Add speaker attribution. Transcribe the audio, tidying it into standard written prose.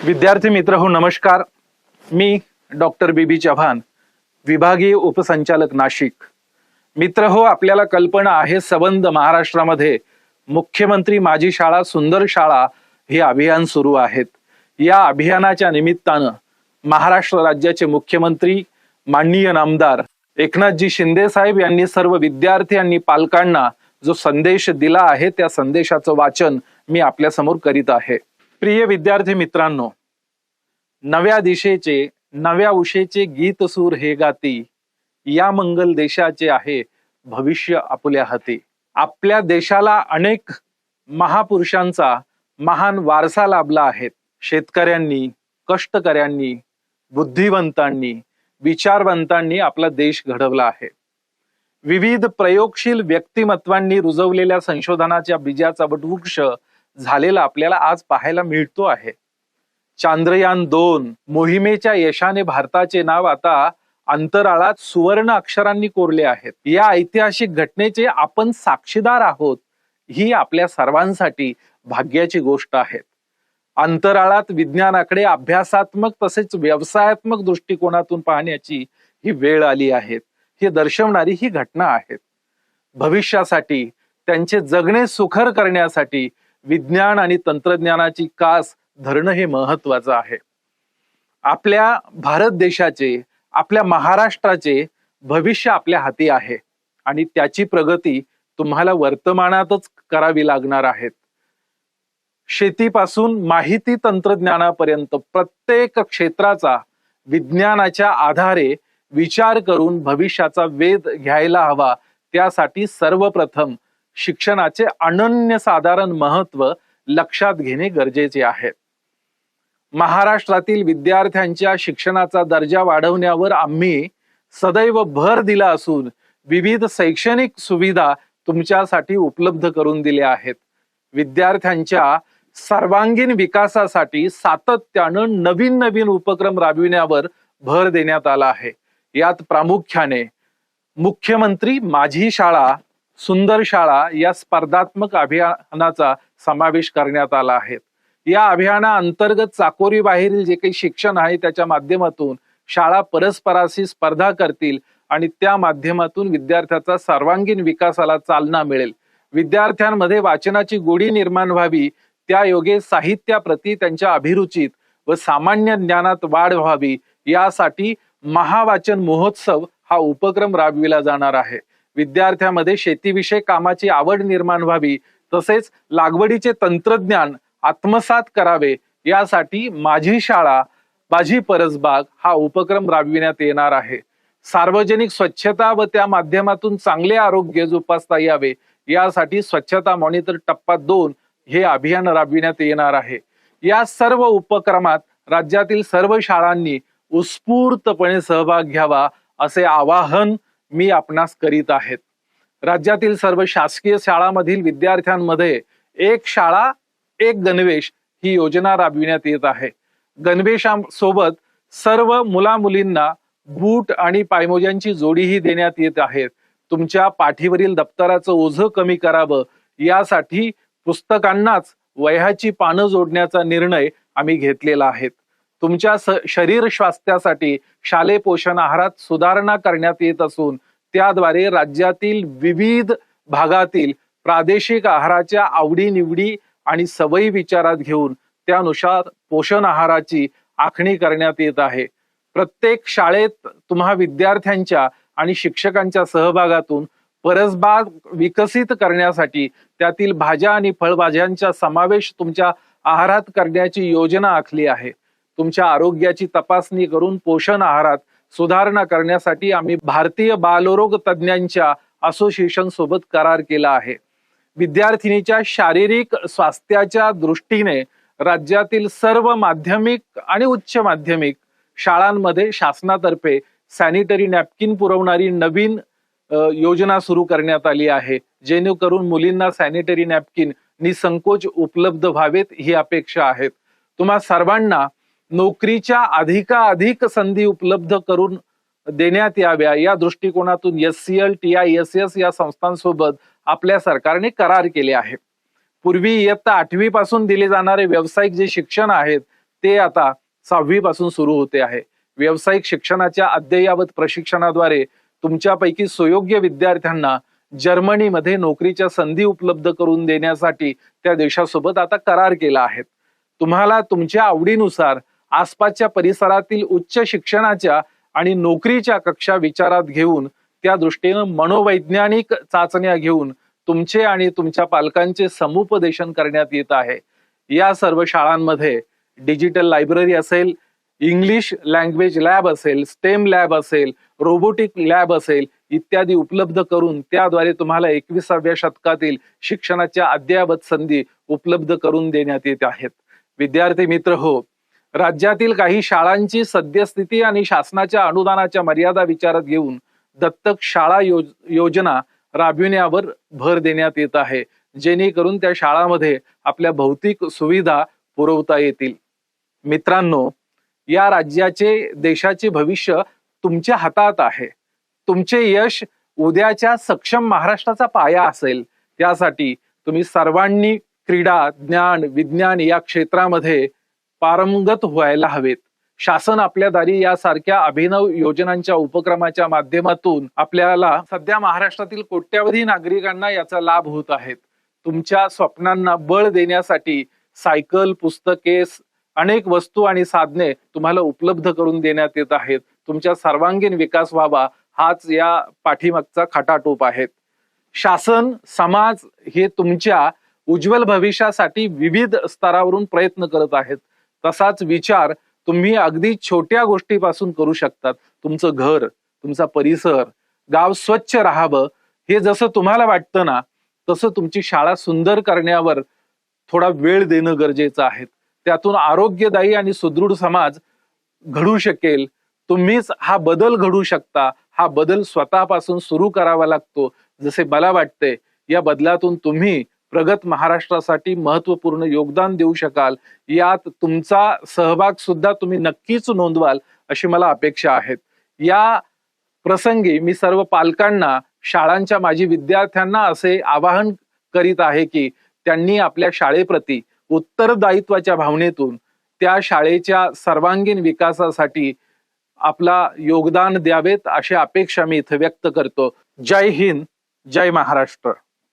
Speaker 1: विद्यार्थी मित्र हो, नमस्कार. मी डॉक्टर बीबी चव्हाण, विभागीय उपसंचालक नाशिक. मित्र हो, आपल्याला कल्पना आहे संबंध महाराष्ट्रामध्ये मुख्यमंत्री माझी शाळा सुंदर शाळा हे अभियान सुरू आहेत. या अभियानाच्या निमित्तानं महाराष्ट्र राज्याचे मुख्यमंत्री माननीय नामदार एकनाथजी शिंदे साहेब यांनी सर्व विद्यार्थी आणि पालकांना जो संदेश दिला आहे त्या संदेशाचं वाचन मी आपल्या समोर करीत आहे. प्रिय विद्यार्थी मित्रांनो, नव्या दिशेचे नव्या उशेचे गीत सूर हे गाती, या मंगल देशाचे आहे भविष्य आपल्या हाती. आपल्या देशाला अनेक महापुरुषांचा महान वारसा लाभला आहे. शेतकऱ्यांनी, कष्टकऱ्यांनी, बुद्धिवंतांनी, विचारवंतांनी आपला देश घडवला आहे. विविध प्रयोगशील व्यक्तिमत्वांनी रुजवलेल्या संशोधनाच्या बीजाचा वटवृक्ष झालेला आपल्याला आज पाहायला मिळतो आहे. चांद्रयान-2 मोहिमेच्या यशाने भारताचे नाव आता अंतराळात सुवर्ण अक्षरांनी कोरले आहेत. या ऐतिहासिक घटनेचे आपण साक्षीदार आहोत, ही आपल्या सर्वांसाठी भाग्याची गोष्ट आहे. अंतराळात विज्ञानाकडे अभ्यासात्मक तसेच व्यवसायात्मक दृष्टिकोनातून पाहण्याची ही वेळ आली आहे, हे दर्शवणारी ही घटना आहे. भविष्यासाठी, त्यांचे जगणे सुखर करण्यासाठी विज्ञान आणि तंत्रज्ञानाची कास धरणं हे महत्वाचं आहे. आपल्या भारत देशाचे, आपल्या महाराष्ट्राचे भविष्य आपल्या हाती आहे आणि त्याची प्रगती तुम्हाला वर्तमानातच करावी लागणार आहे. शेतीपासून माहिती तंत्रज्ञानापर्यंत प्रत्येक क्षेत्राचा विज्ञानाच्या आधारे विचार करून भविष्याचा वेध घ्यायला हवा. त्यासाठी सर्वप्रथम शिक्षणाचे अनन्यसाधारण महत्व लक्षात घेणे गरजेचे आहे. महाराष्ट्रातील विद्यार्थ्यांच्या शिक्षणाचा दर्जा वाढवण्यावर आम्ही सदैव भर दिला असून विविध शैक्षणिक सुविधा तुमच्यासाठी उपलब्ध करून दिल्या आहेत. विद्यार्थ्यांच्या सर्वांगीण विकासासाठी सातत्यानं नवीन नवीन उपक्रम राबविण्यावर भर देण्यात आला आहे. यात प्रामुख्याने मुख्यमंत्री माझी शाळा सुंदर शाळा या स्पर्धात्मक अभियानाचा समावेश करण्यात आला आहे. या अभियानाअंतर्गत चाकोरी बाहेरील जे काही शिक्षण आहे त्याच्या माध्यमातून शाळा परस्पराशी स्पर्धा करतील आणि त्या माध्यमातून विद्यार्थ्याचा सर्वांगीण विकासाला चालना मिळेल. विद्यार्थ्यांमध्ये वाचनाची गोडी निर्माण व्हावी, त्या योगे साहित्याप्रती त्यांच्या अभिरुचीत व सामान्य ज्ञानात वाढ व्हावी, यासाठी महावाचन महोत्सव हा उपक्रम राबविला जाणार आहे. विद्यार्थ्यांमध्ये शेतीविषयक कामाची आवड निर्माण व्हावी, तसेच लागवडीचे तंत्रज्ञान आत्मसात करावे, यासाठी माझी शाळा माझी परसबाग हा उपक्रम राबविण्यात येणार आहे. सार्वजनिक स्वच्छता व त्या माध्यमातून चांगले आरोग्य जोपासता यावे, यासाठी स्वच्छता मॉनिटर टप्पा 2 हे अभियान राबविण्यात येणार आहे. या सर्व उपक्रमात राज्यातील सर्व शाळांनी उत्स्फूर्तपणे सहभाग घ्यावा असे आवाहन मी आपणास करीत आहेत. राज्यातील सर्व शासकीय शाळांमधील विद्यार्थ्यांमध्ये एक शाळा एक गणवेश ही योजना राबविण्यात येत आहे. गणवेशासोबत सर्व मुला मुलींना बूट आणि पायमोज्यांची जोडीही देण्यात येत आहे. तुमच्या पाठीवरील दप्तराचं ओझं कमी करावं, यासाठी पुस्तकांनाच वह्याची पानं जोडण्याचा निर्णय आम्ही घेतलेला आहे. तुमच्या शरीर स्वास्थ्यासाठी शालेय पोषण आहारात सुधारणा करण्यात येत असून त्याद्वारे राज्यातील विविध भागातील प्रादेशिक आहाराच्या आवडीनिवडी आणि सवयी विचारात घेऊन त्यानुसार पोषण आहाराची आखणी करण्यात येत आहे. प्रत्येक शाळेत तुम्हा विद्यार्थ्यांच्या आणि शिक्षकांच्या सहभागातून परसबाग विकसित करण्यासाठी त्यातील भाज्या आणि फळभाज्यांचा समावेश तुमच्या आहारात करण्याची योजना आखली आहे. तुमच्या आरोग्याची तपासणी करून पोषण आहारात सुधारणा करण्यासाठी आम्ही भारतीय बालरोग तज्ञांच्या असोसिएशन सोबत करार केला आहे. विद्यार्थिनीच्या शारीरिक स्वास्थ्याच्या दृष्टीने राज्यातील सर्व माध्यमिक आणि उच्च माध्यमिक शाळांमध्ये शासनातर्फे सॅनिटरी नॅपकिन पुरवणारी नवीन योजना सुरू करण्यात आली आहे, जेणेकरून मुलींना सॅनिटरी नॅपकिन निसंकोच उपलब्ध व्हावेत ही अपेक्षा आहे. तुम्हा सर्वांना नोकरीच्या अधिकाधिक संधी उपलब्ध करून देण्यात याव्या या दृष्टिकोनातून SCL, TISS या संस्थांसोबत आपल्या सरकारने करार केले आहे. पूर्वी इयत्ता 8वी पासून दिले जाणारे व्यावसायिक जे शिक्षण आहेत ते आता 6वी पासून सुरू होते आहे. व्यावसायिक शिक्षणाच्या अद्ययावत प्रशिक्षणाद्वारे तुमच्यापैकी सुयोग्य विद्यार्थ्यांना जर्मनीमध्ये नोकरीच्या संधी उपलब्ध करून देण्यासाठी त्या देशासोबत आता करार केला आहे. तुम्हाला तुमच्या आवडीनुसार आसपासच्या परिसरातील उच्च शिक्षणाच्या आणि नोकरीच्या कक्षा विचारात घेऊन त्या दृष्टीनं मनोवैज्ञानिक चाचण्या घेऊन तुमचे आणि तुमच्या पालकांचे समुपदेशन करण्यात येत आहे. या सर्व शाळांमध्ये डिजिटल लायब्ररी असेल, इंग्लिश लँग्वेज लॅब असेल, स्टेम लॅब असेल, रोबोटिक लॅब असेल इत्यादी उपलब्ध करून त्याद्वारे तुम्हाला 21व्या शतकातील शिक्षणाच्या अद्ययावत संधी उपलब्ध करून देण्यात येत आहेत. विद्यार्थी मित्र हो, राज्यातील काही शाळांची सद्यस्थिती आणि शासनाच्या अनुदानाच्या मर्यादा विचारात घेऊन दत्तक शाळा योजना राबविण्यावर भर देण्यात येत आहे, जेणेकरून त्या शाळांमध्ये आपल्या भौतिक सुविधा पुरवता येतील. मित्रांनो, या राज्याचे देशाचे भविष्य तुमच्या हातात आहे. तुमचे यश उद्याच्या सक्षम महाराष्ट्राचा पाया असेल. त्यासाठी तुम्ही सर्वांनी क्रीडा, ज्ञान, विज्ञान या क्षेत्रामध्ये पारंगत व्हायला हवेत. शासन आपल्या दारी यासारख्या अभिनव योजनांच्या उपक्रमाच्या माध्यमातून आपल्याला सध्या महाराष्ट्रातील कोट्यावधी नागरिकांना याचा लाभ होत आहेत. तुमच्या स्वप्नांना बळ देण्यासाठी सायकल, पुस्तके, अनेक वस्तू आणि साधने तुम्हाला उपलब्ध करून देण्यात येत आहेत. तुमच्या सर्वांगीण विकास व्हावा हाच या पाठीमागचा खटाटोप आहे. शासन, समाज हे तुमच्या उज्ज्वल भविष्यासाठी विविध स्तरावरून प्रयत्न करत आहेत. तसाच विचार तुम्ही अगदी छोट्या गोष्टीपासून करू शकतात. तुमचं घर, तुमचा परिसर, गाव स्वच्छ राहावं हे जसं तुम्हाला वाटतं ना, तसं तुमची शाळा सुंदर करण्यावर थोडा वेळ देणं गरजेचं आहे. त्यातून आरोग्यदायी आणि सुदृढ समाज घडू शकेल. तुम्हीच हा बदल घडू शकता. हा बदल स्वतःपासून सुरू करावा लागतो. जसे मला वाटते या बदलातून तुम्ही प्रगत महाराष्ट्रासाठी महत्वपूर्ण योगदान देऊ शकाल. यात तुमचा सहभाग सुद्धा तुम्ही नक्कीच नोंदवाल अशी मला अपेक्षा आहेत. या प्रसंगी मी सर्व पालकांना, शाळांच्या माजी विद्यार्थ्यांना असे आवाहन करीत आहे की त्यांनी आपल्या शाळेप्रती उत्तरदायित्वाच्या भावनेतून त्या शाळेच्या सर्वांगीण विकासासाठी आपला योगदान द्यावेत अशी अपेक्षा मी इथे व्यक्त करतो. जय हिंद, जय महाराष्ट्र.